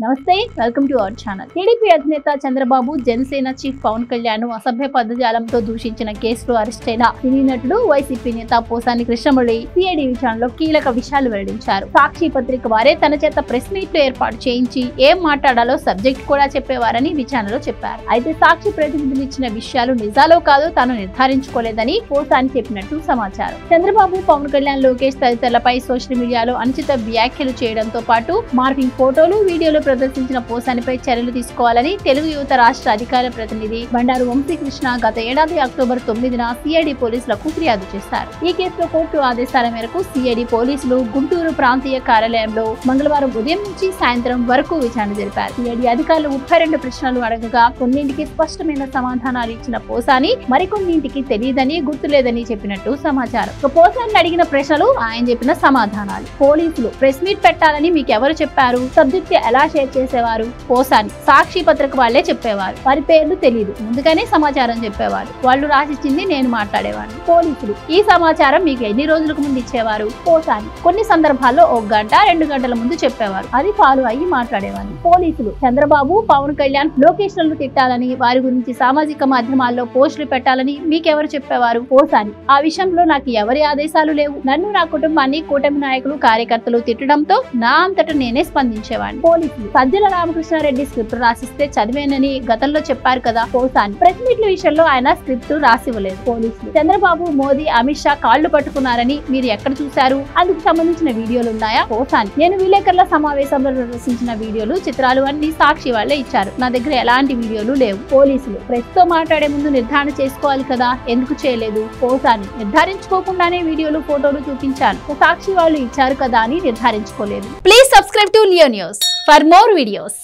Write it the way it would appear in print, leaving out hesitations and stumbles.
నమస్తే welcome to our channel. TDP అధినేత Chandrababu Janasena chief Pawan Kalyan అసభ్య పదజాలంతో దూషించిన కేసులో అరెస్ట్ అయిన సినీ నటుడు వైసీపీ నేత పోసాని కృష్ణమురళి సిఐడి విచారణలో కీలక విషయాలు వెల్లడించారు. సాక్షి పత్రిక వారే తన చేత ప్రెస్ మీట్లు ఏర్పాటు చేయించి ఏం మాట్లాడాలో సబ్జెక్ట్ కూడా చెప్పేవారని విచారణలో చెప్పారు. అయితే సాక్షి ప్రతినిధులు ఇచ్చిన విషయాలు నిజాలో కాదో తాను నిర్ధారించుకోలేదని పోసాని చెప్పినట్టు సమాచారం. చంద్రబాబు, పవన్ కళ్యాణ్, లోకేష్ తదితరులపై సోషల్ మీడియాలో అనుచిత వ్యాఖ్యలు చేయడంతో పాటు మార్ఫింగ్ ఫోటోలు, వీడియోలు ప్రదర్శించిన పోసానిపై చర్యలు తీసుకోవాలని తెలుగు యువత రాష్ట్ర అధికార ప్రతినిధి బండారు వంశీకృష్ణ గత ఏడాది అక్టోబర్ 9న సిఐడి పోలీసులకు ఫిర్యాదు చేశారు. ఈ కేసులో కోర్టు ఆదేశాల మేరకు సిఐడి పోలీసులు గుంటూరు ప్రాంతీయ కార్యాలయంలో మంగళవారం ఉదయం నుంచి సాయంత్రం వరకు విచారణ జరిపారు. సిఐడి అధికారులు 32 ప్రశ్నలు అడగగా కొన్నింటికి స్పష్టమైన సమాధానాలు ఇచ్చిన పోసాని మరికొన్నింటికి తెలియదని, గుర్తులేదని చెప్పినట్టు సమాచారం. పోసాని అడిగిన ప్రశ్నలు, ఆయన చెప్పిన సమాధానాలు. పోలీసులు ప్రెస్ మీట్ పెట్టాలని మీకెవరు చెప్పారు? సబ్జెక్ట్ ఎలా షేర్ చేసేవారు? పోసాని సాక్షి పత్రిక వాళ్లే చెప్పేవారు. వారి పేర్లు తెలియదు, ముందుగానే సమాచారం చెప్పేవారు. వాళ్ళు రాసిచ్చింది నేను మాట్లాడేవాడిని. పోలీసులు ఈ సమాచారం మీకు ఎన్ని రోజులకు ముందు ఇచ్చేవారు? పోసాని కొన్ని సందర్భాల్లో 1 గంట 2 గంటల ముందు చెప్పేవారు. అది ఫాలో అయ్యి మాట్లాడేవాడిని. పోలీసులు చంద్రబాబు, పవన్ కళ్యాణ్, లోకేష్ లను తిట్టాలని, వారి గురించి సామాజిక మాధ్యమాల్లో పోస్టులు పెట్టాలని మీకెవరు చెప్పేవారు? పోసాని ఆ విషయంలో నాకు ఎవరి ఆదేశాలు లేవు. నన్ను, నా కుటుంబాన్ని కూటమి నాయకులు, కార్యకర్తలు తిట్టడంతో నా అంతటా నేనే స్పందించేవాడిని. పోలీసులు సజ్జల రామకృష్ణారెడ్డి స్క్రిప్ట్ రాసిస్తే చదివేనని గతంలో చెప్పారు కదా పోసాని. ప్రెస్ మీట్ల విషయంలో ఆయన స్క్రిప్ట్ రాసివ్వలేదు. పోలీసులు చంద్రబాబు, మోదీ, అమిత్ షా కాళ్లు పట్టుకున్నారని మీరు ఎక్కడ చూశారు? అందుకు సంబంధించిన వీడియోలు ఉన్నాయా? పోసాని నేను విలేకరుల సమావేశంలో ప్రదర్శించిన వీడియోలు, చిత్రాలు అన్ని సాక్షి వాళ్లే ఇచ్చారు. నా దగ్గర ఎలాంటి వీడియోలు లేవు. పోలీసులు ప్రెస్ తో మాట్లాడే ముందు నిర్ధారణ చేసుకోవాలి కదా, ఎందుకు చేయలేదు? పోసాని నిర్ధారించుకోకుండానే వీడియోలు, ఫోటోలు చూపించాను. సాక్షి వాళ్ళు ఇచ్చారు కదా అని నిర్ధారించుకోలేదు. Please subscribe to Leo News for more videos.